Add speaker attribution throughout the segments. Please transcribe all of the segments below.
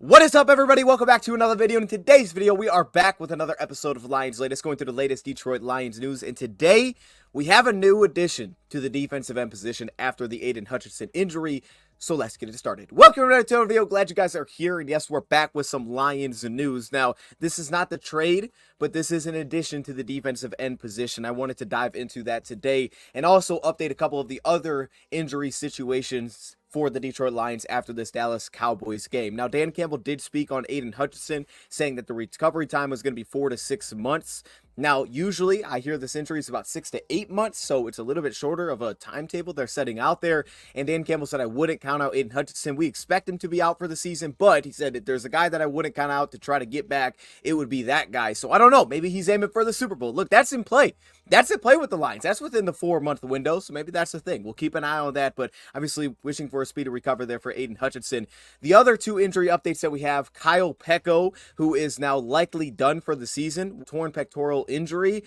Speaker 1: What is up, everybody? Welcome back to another video. In today's video, we are back with another episode of Lions Latest, going through the latest Detroit Lions news. And today, we have a new addition to the defensive end position after the Aiden Hutchinson injury. So let's get it started. Welcome to another video. Glad you guys are here. And yes, we're back with some Lions news. Now, this is not the trade, but this is an addition to the defensive end position. I wanted to dive into that today and also update a couple of the other injury situations for the Detroit Lions after this Dallas Cowboys game. Now, Dan Campbell did speak on Aiden Hutchinson, saying that the recovery time was going to be 4 to 6 months. Now, usually I hear this injury is about 6 to 8 months, so it's a little bit shorter of a timetable they're setting out there. And Dan Campbell said, I wouldn't count out Aiden Hutchinson. We expect him to be out for the season, but he said if there's a guy that I wouldn't count out to try to get back, it would be that guy. So I don't know. Maybe he's aiming for the Super Bowl. Look, that's in play. That's in play with the Lions. That's within the 4-month window, so maybe that's the thing. We'll keep an eye on that, but obviously wishing for a speedy recovery there for Aiden Hutchinson. The other two injury updates that we have, Kyle Peko, who is now likely done for the season, torn pectoral injury.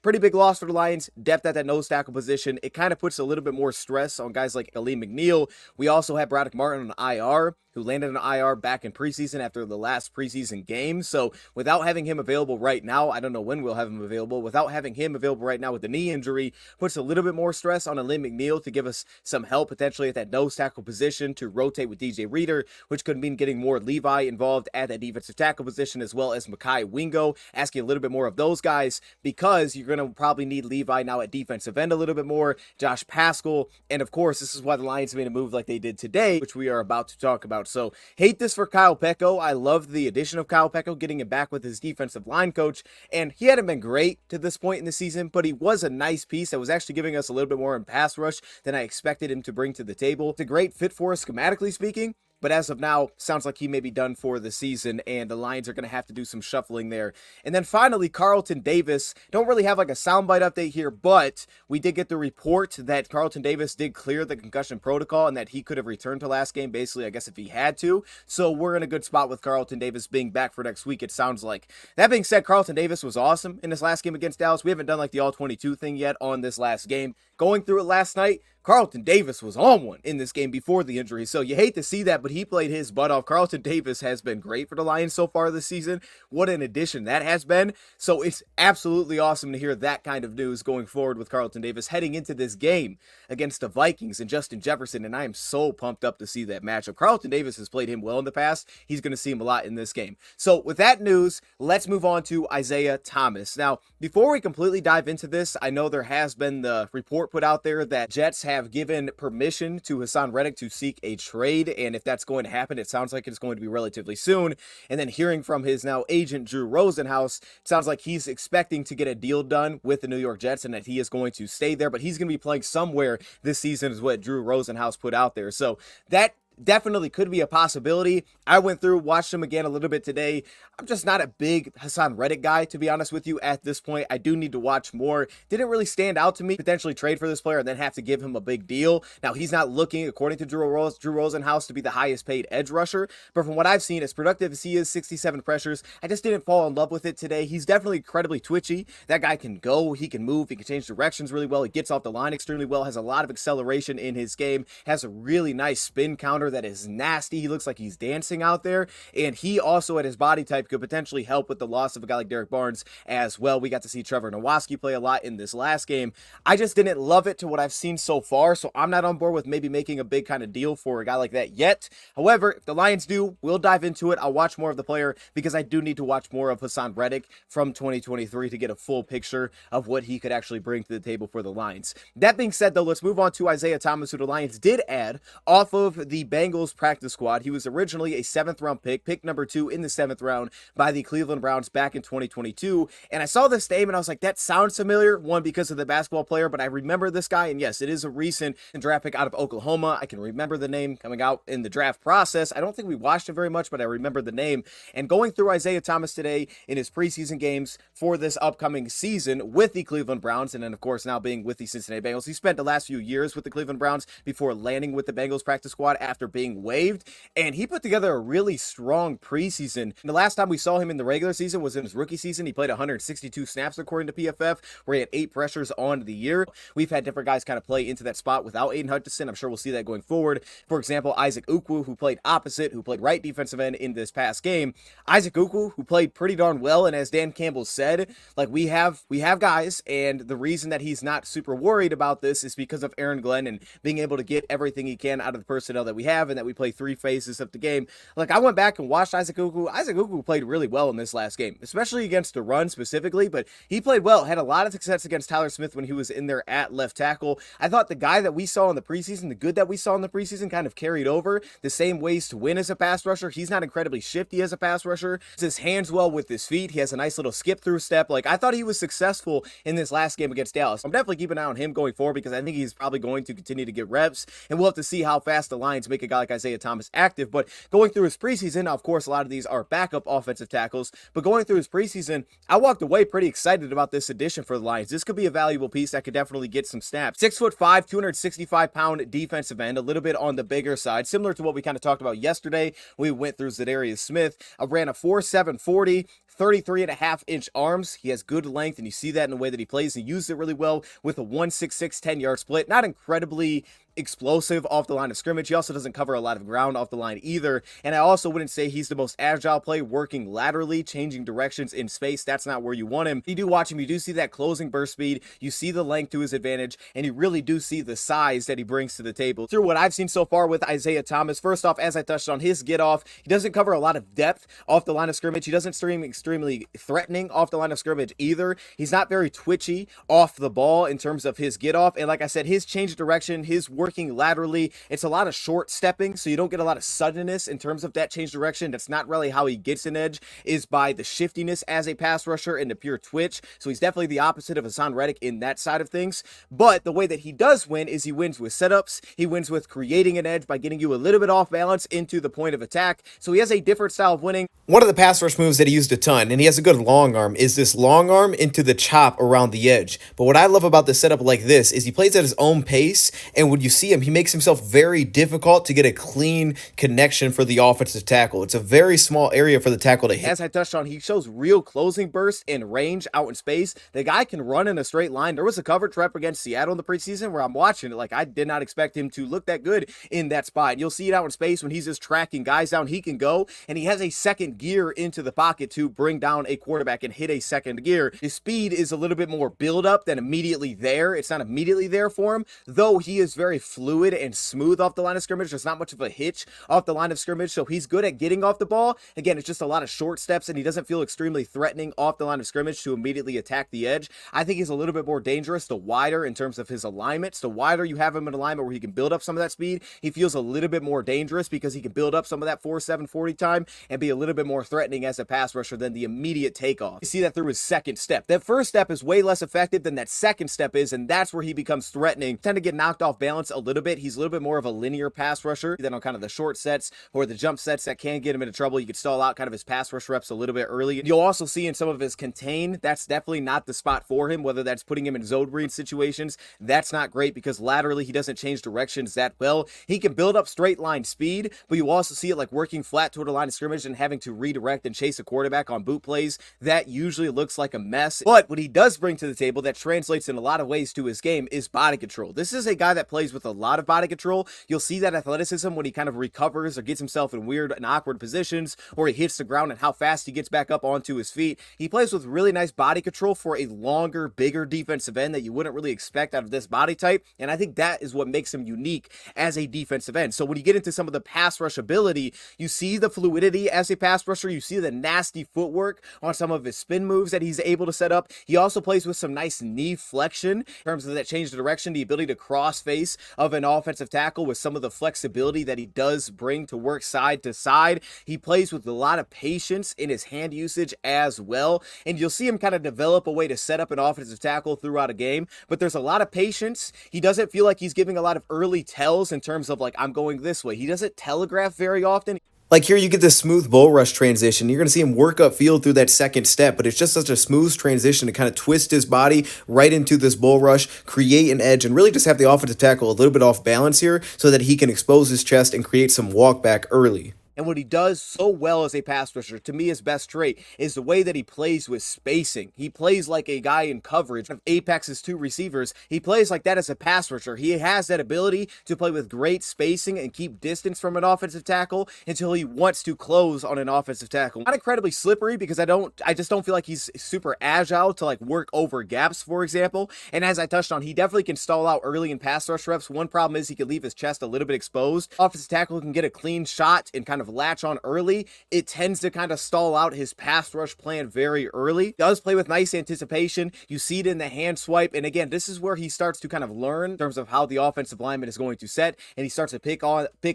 Speaker 1: Pretty big loss for the Lions. Depth at that nose tackle position. It kind of puts a little bit more stress on guys like Aleem McNeil. We also have Braddock Martin on IR, who landed on IR back in preseason after the last preseason game. So without having him available right now, I don't know when we'll have him available. Without having him available right now with the knee injury, puts a little bit more stress on Aleem McNeil to give us some help potentially at that nose tackle position to rotate with DJ Reader, which could mean getting more Levi involved at that defensive tackle position, as well as Mekhi Wingo, asking a little bit more of those guys, because you're going to probably need Levi now at defensive end a little bit more, Josh Paschal, and of course, this is why the Lions made a move like they did today, which we are about to talk about. So hate this for Kyle Peko. I love the addition of Kyle Peko, getting him back with his defensive line coach, and he hadn't been great to this point in the season, but he was a nice piece that was actually giving us a little bit more in pass rush than I expected him to bring to the table. It's a great fit for us schematically speaking, but as of now, sounds like he may be done for the season, and the Lions are going to have to do some shuffling there. And then finally, Carlton Davis. Don't really have like a soundbite update here, but we did get the report that Carlton Davis did clear the concussion protocol and that he could have returned to last game, basically, I guess, if he had to. So we're in a good spot with Carlton Davis being back for next week, it sounds like. That being said, Carlton Davis was awesome in this last game against Dallas. We haven't done like the all-22 thing yet on this last game. Going through it last night, Carlton Davis was on one in this game before the injury, so you hate to see that, but he played his butt off. Carlton Davis has been great for the Lions so far this season. What an addition that has been. So it's absolutely awesome to hear that kind of news going forward with Carlton Davis heading into this game against the Vikings and Justin Jefferson, and I am so pumped up to see that matchup. Carlton Davis has played him well in the past. He's going to see him a lot in this game. So with that news, let's move on to Isaiah Thomas. Now, before we completely dive into this, I know there has been the report put out there that Jets have given permission to Hassan Reddick to seek a trade, and if that's going to happen, it sounds like it's going to be relatively soon. And then hearing from his now agent Drew Rosenhaus, it sounds like he's expecting to get a deal done with the New York Jets and that he is going to stay there, but he's going to be playing somewhere this season is what Drew Rosenhaus put out there. So that definitely could be a possibility. I went through, watched him again a little bit today. I'm just not a big Hassan Reddick guy, to be honest with you, at this point. I do need to watch more. Didn't really stand out to me, potentially trade for this player and then have to give him a big deal. Now, he's not looking, according to Drew Rosenhaus, to be the highest paid edge rusher, but from what I've seen, as productive as he is, 67 pressures, I just didn't fall in love with it today. He's definitely incredibly twitchy. That guy can go, he can move, he can change directions really well, he gets off the line extremely well, has a lot of acceleration in his game, has a really nice spin counter that is nasty. He looks like he's dancing out there, and he also at his body type could potentially help with the loss of a guy like Derek Barnes as well. We got to see Trevor Nowatzki play a lot in this last game. I just didn't love it to what I've seen so far, so I'm not on board with maybe making a big kind of deal for a guy like that yet. However, if the Lions do, we'll dive into it. I'll watch more of the player because I do need to watch more of Hassan Reddick from 2023 to get a full picture of what he could actually bring to the table for the Lions. That being said, though, let's move on to Isaiah Thomas, who the Lions did add off of the Bengals practice squad. He was originally a 7th round pick number 2 in the 7th round by the Cleveland Browns back in 2022. And I saw this name and I was like, that sounds familiar. One, because of the basketball player, but I remember this guy. And yes, it is a recent draft pick out of Oklahoma. I can remember the name coming out in the draft process. I don't think we watched him very much, but I remember the name. And going through Isaiah Thomas today in his preseason games for this upcoming season with the Cleveland Browns, and then of course now being with the Cincinnati Bengals. He spent the last few years with the Cleveland Browns before landing with the Bengals practice squad after after being waived, and he put together a really strong preseason. And the last time we saw him in the regular season was in his rookie season. He played 162 snaps according to PFF, where he had 8 pressures on the year. We've had different guys kind of play into that spot without Aiden Hutchinson. I'm sure we'll see that going forward. For example, Isaac Ukwu, who played opposite, who played right defensive end in this past game. Isaac Ukwu, who played pretty darn well, and as Dan Campbell said, like we have guys, and the reason that he's not super worried about this is because of Aaron Glenn and being able to get everything he can out of the personnel that we have, and that we play 3 phases of the game. Like, I went back and watched Isaac Ukwu. Isaac Ukwu played really well in this last game, especially against the run specifically, but he played well, had a lot of success against Tyler Smith when he was in there at left tackle. I thought the guy that we saw in the preseason, the good that we saw in the preseason, kind of carried over the same ways to win as a pass rusher. He's not incredibly shifty as a pass rusher. His hands well with his feet. He has a nice little skip through step. Like, I thought he was successful in this last game against Dallas. I'm definitely keeping an eye on him going forward because I think he's probably going to continue to get reps, and we'll have to see how fast the Lions make a guy like Isaiah Thomas active. But going through his preseason, now, of course, a lot of these are backup offensive tackles, but going through his preseason, I walked away pretty excited about this addition for the Lions. This could be a valuable piece that could definitely get some snaps. 6'5", 265-pound defensive end, a little bit on the bigger side, similar to what we kind of talked about yesterday. We went through Zadarius Smith. I ran a 4.7 40, 33.5-inch arms. He has good length, and you see that in the way that he plays. He used it really well with a 1.66 10-yard split. Not incredibly explosive off the line of scrimmage. He also doesn't cover a lot of ground off the line either. And I also wouldn't say he's the most agile play, working laterally, changing directions in space. That's not where you want him. You do watch him, you do see that closing burst speed, you see the length to his advantage, and you really do see the size that he brings to the table. Through what I've seen so far with Isaiah Thomas, first off, as I touched on, his get off, he doesn't cover a lot of depth off the line of scrimmage. He doesn't seem extremely threatening off the line of scrimmage either. He's not very twitchy off the ball in terms of his get off. And like I said, his change of direction, his working laterally, it's a lot of short stepping, so you don't get a lot of suddenness in terms of that change direction. That's not really how he gets an edge, is by the shiftiness as a pass rusher and the pure twitch. So he's definitely the opposite of Hassan Reddick in that side of things. But the way that he does win is he wins with setups. He wins with creating an edge by getting you a little bit off balance into the point of attack. So he has a different style of winning. One of the pass rush moves that he used a ton, and he has a good long arm, is this long arm into the chop around the edge. But what I love about the setup like this is he plays at his own pace, and when you see him, he makes himself very difficult to get a clean connection for the offensive tackle. It's a very small area for the tackle to hit. As I touched on, he shows real closing burst and range out in space. The guy can run in a straight line. There was a coverage rep against Seattle in the preseason where I'm watching it, like, I did not expect him to look that good in that spot. And you'll see it out in space when he's just tracking guys down. He can go, and he has a second gear into the pocket to bring down a quarterback and hit a second gear. His speed is a little bit more build up than immediately there. It's not immediately there for him, though he is very fluid and smooth off the line of scrimmage. There's not much of a hitch off the line of scrimmage, so he's good at getting off the ball. Again, it's just a lot of short steps, and he doesn't feel extremely threatening off the line of scrimmage to immediately attack the edge. I think he's a little bit more dangerous the wider in terms of his alignments. The wider you have him in alignment where he can build up some of that speed, he feels a little bit more dangerous because he can build up some of that 4.7 40 time and be a little bit more threatening as a pass rusher than the immediate takeoff. You see that through his second step. That first step is way less effective than that second step is, and that's where he becomes threatening. Tend to get knocked off balance a little bit. He's a little bit more of a linear pass rusher than on kind of the short sets or the jump sets that can get him into trouble. You could stall out kind of his pass rush reps a little bit early. You'll also see in some of his contain, that's definitely not the spot for him, whether that's putting him in zone read situations. That's not great because laterally he doesn't change directions that well. He can build up straight line speed, but you also see it like working flat toward the line of scrimmage and having to redirect and chase a quarterback on boot plays. That usually looks like a mess. But what he does bring to the table that translates in a lot of ways to his game is body control. This is a guy that plays with a lot of body control. You'll see that athleticism when he kind of recovers or gets himself in weird and awkward positions, or he hits the ground and how fast he gets back up onto his feet. He plays with really nice body control for a longer, bigger defensive end that you wouldn't really expect out of this body type. And I think that is what makes him unique as a defensive end. So when you get into some of the pass rush ability, you see the fluidity as a pass rusher. You see the nasty footwork on some of his spin moves that he's able to set up. He also plays with some nice knee flexion in terms of that change of direction, the ability to cross face of an offensive tackle with some of the flexibility that he does bring to work side to side. He plays with a lot of patience in his hand usage as well. And you'll see him kind of develop a way to set up an offensive tackle throughout a game, but there's a lot of patience. He doesn't feel like he's giving a lot of early tells in terms of like, I'm going this way. He doesn't telegraph very often. Like here, you get this smooth bull rush transition. You're going to see him work up field through that second step, but it's just such a smooth transition to kind of twist his body right into this bull rush, create an edge, and really just have the offensive tackle a little bit off balance here so that he can expose his chest and create some walk back early. And what he does so well as a pass rusher, to me, his best trait is the way that he plays with spacing. He plays like a guy in coverage of Apex's two receivers. He plays like that as a pass rusher. He has that ability to play with great spacing and keep distance from an offensive tackle until he wants to close on an offensive tackle. Not incredibly slippery because I just don't feel like he's super agile to like work over gaps, for example. And as I touched on, he definitely can stall out early in pass rush reps. One problem is he could leave his chest a little bit exposed. Offensive tackle can get a clean shot and kind of latch on early. It tends to kind of stall out his pass rush plan very early. Does play with nice anticipation. You see it in the hand swipe. And again, this is where he starts to kind of learn in terms of how the offensive lineman is going to set. And he starts to pick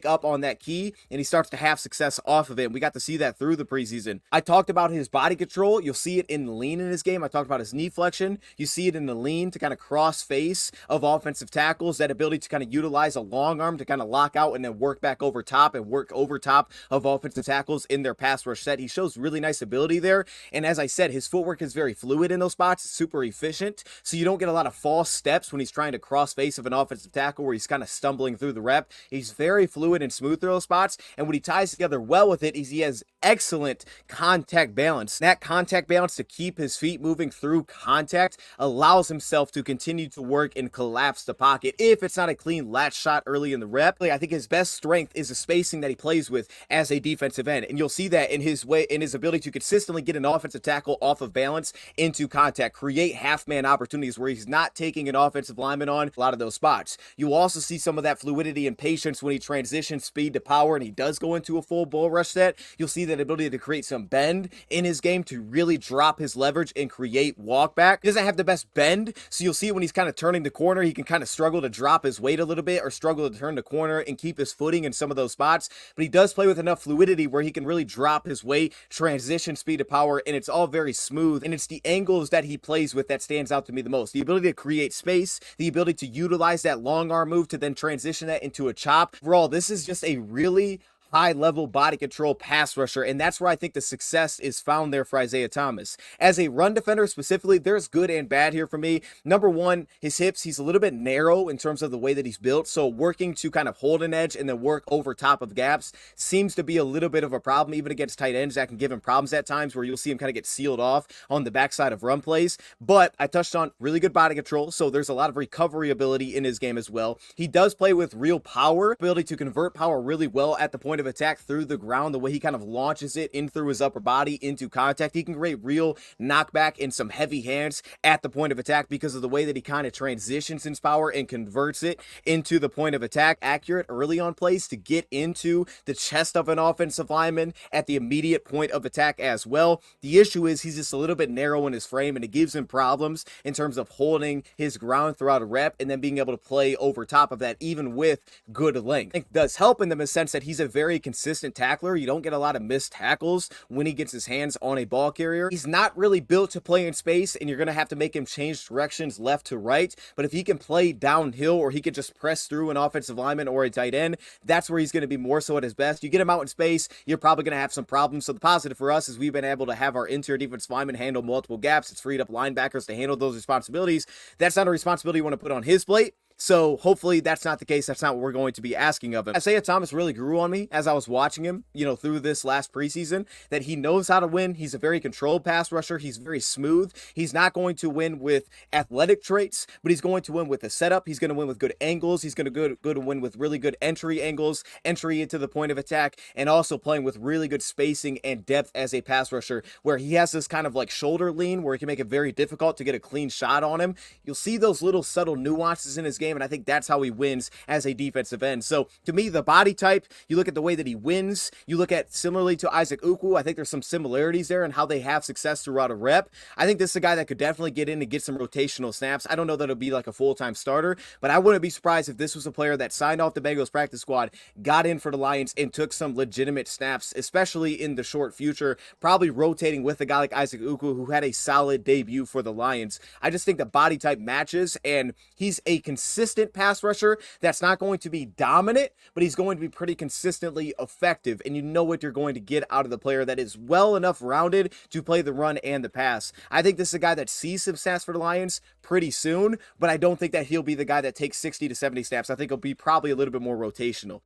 Speaker 1: up on that key, and he starts to have success off of it. And we got to see that through the preseason. I talked about his body control. You'll see it in the lean in his game. I talked about his knee flexion. You see it in the lean to kind of cross face of offensive tackles. That ability to kind of utilize a long arm to kind of lock out and then work back over top and work over top of offensive tackles in their pass rush set. He shows really nice ability there. And as I said, his footwork is very fluid in those spots. It's super efficient. So you don't get a lot of false steps when he's trying to cross face of an offensive tackle where he's kind of stumbling through the rep. He's very fluid and smooth through those spots. And what he ties together well with it is he has excellent contact balance. That contact balance to keep his feet moving through contact allows himself to continue to work and collapse the pocket if it's not a clean latch shot early in the rep. I think his best strength is the spacing that he plays with as a defensive end, and you'll see that in his ability to consistently get an offensive tackle off of balance into contact, create half-man opportunities where he's not taking an offensive lineman on a lot of those spots. You also see some of that fluidity and patience when he transitions speed to power and he does go into a full bull rush set. You'll see that ability to create some bend in his game to really drop his leverage and create walk back. He doesn't have the best bend, so you'll see when he's kind of turning the corner, he can kind of struggle to drop his weight a little bit or struggle to turn the corner and keep his footing in some of those spots, but he does play with enough fluidity where he can really drop his weight, transition speed to power, and it's all very smooth. And it's the angles that he plays with that stands out to me the most. The ability to create space, the ability to utilize that long arm move to then transition that into a chop. Overall, this is just a really high-level body control pass rusher, and that's where I think the success is found there for Isaiah Thomas. As a run defender specifically, there's good and bad here for me. Number one, his hips, he's a little bit narrow in terms of the way that he's built, so working to kind of hold an edge and then work over top of gaps seems to be a little bit of a problem, even against tight ends. That can give him problems at times where you'll see him kind of get sealed off on the backside of run plays, but I touched on really good body control, so there's a lot of recovery ability in his game as well. He does play with real power, ability to convert power really well at the point of attack through the ground, the way he kind of launches it in through his upper body into contact. He can create real knockback and some heavy hands at the point of attack because of the way that he kind of transitions his power and converts it into the point of attack. Accurate early on plays to get into the chest of an offensive lineman at the immediate point of attack as well. The issue is he's just a little bit narrow in his frame, and it gives him problems in terms of holding his ground throughout a rep and then being able to play over top of that even with good length. I think it does help in the sense that he's a very consistent tackler. You don't get a lot of missed tackles when he gets his hands on a ball carrier. He's not really built to play in space, and you're going to have to make him change directions left to right, but if he can play downhill or he can just press through an offensive lineman or a tight end, that's where he's going to be more so at his best. You get him out in space, you're probably going to have some problems. So the positive for us is we've been able to have our interior defensive linemen handle multiple gaps. It's freed up linebackers to handle those responsibilities. That's not a responsibility you want to put on his plate. So hopefully that's not the case. That's not what we're going to be asking of him. Isaiah Thomas really grew on me as I was watching him, through this last preseason, that he knows how to win. He's a very controlled pass rusher. He's very smooth. He's not going to win with athletic traits, but he's going to win with the setup. He's going to win with good angles. He's going to go to win with really good entry angles, entry into the point of attack, and also playing with really good spacing and depth as a pass rusher, where he has this kind of like shoulder lean where he can make it very difficult to get a clean shot on him. You'll see those little subtle nuances in his game, and I think that's how he wins as a defensive end. So to me, the body type, you look at the way that he wins, you look at similarly to Isaac Ukwu, I think there's some similarities there in how they have success throughout a rep. I think this is a guy that could definitely get in and get some rotational snaps. I don't know that it'll be like a full-time starter, but I wouldn't be surprised if this was a player that signed off the Bengals practice squad, got in for the Lions, and took some legitimate snaps, especially in the short future, probably rotating with a guy like Isaac Ukwu, who had a solid debut for the Lions. I just think the body type matches, and he's a consistent consistent pass rusher that's not going to be dominant, but he's going to be pretty consistently effective, and you know what you're going to get out of the player that is well enough rounded to play the run and the pass. I think this is a guy that sees some snaps for the Lions pretty soon, but I don't think that he'll be the guy that takes 60 to 70 snaps. I think he'll be probably a little bit more rotational.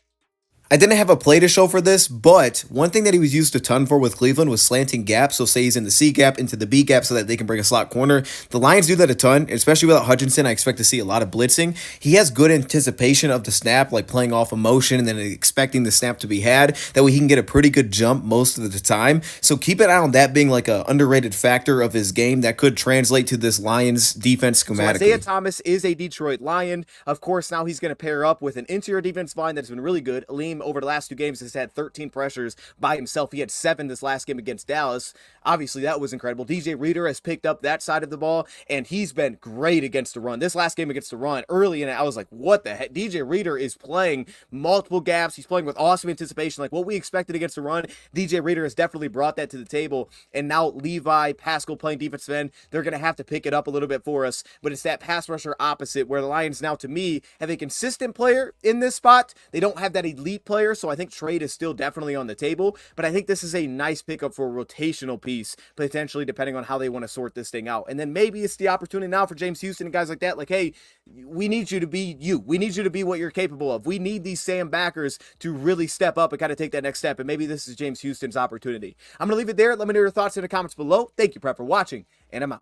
Speaker 1: I didn't have a play to show for this, but one thing that he was used a ton for with Cleveland was slanting gaps. So say he's in the C gap into the B gap so that they can bring a slot corner. The Lions do that a ton, especially without Hutchinson. I expect to see a lot of blitzing. He has good anticipation of the snap, like playing off a motion and then expecting the snap to be had. That way he can get a pretty good jump most of the time. So keep an eye on that being like an underrated factor of his game that could translate to this Lions defense schematically. So Isaiah Thomas is a Detroit Lion. Of course, now he's going to pair up with an interior defensive line that's been really good. Aleem over the last 2 games has had 13 pressures by himself. He had 7 this last game against Dallas. Obviously, that was incredible. DJ Reader has picked up that side of the ball, and he's been great against the run. This last game against the run, early in it, I was like, what the heck? DJ Reader is playing multiple gaps. He's playing with awesome anticipation, like what we expected against the run. DJ Reader has definitely brought that to the table, and now Levi, Pascal playing defensive end, they're going to have to pick it up a little bit for us, but it's that pass rusher opposite where the Lions now, to me, have a consistent player in this spot. They don't have that elite player, so I think trade is still definitely on the table, but I think this is a nice pickup for a rotational piece, potentially, depending on how they want to sort this thing out. And then maybe it's the opportunity now for James Houston and guys like that, like, hey, we need you to be you. We need you to be what you're capable of. We need these Sam backers to really step up and kind of take that next step, and maybe this is James Houston's opportunity. I'm going to leave it there. Let me know your thoughts in the comments below. Thank you, Prep, for watching, and I'm out.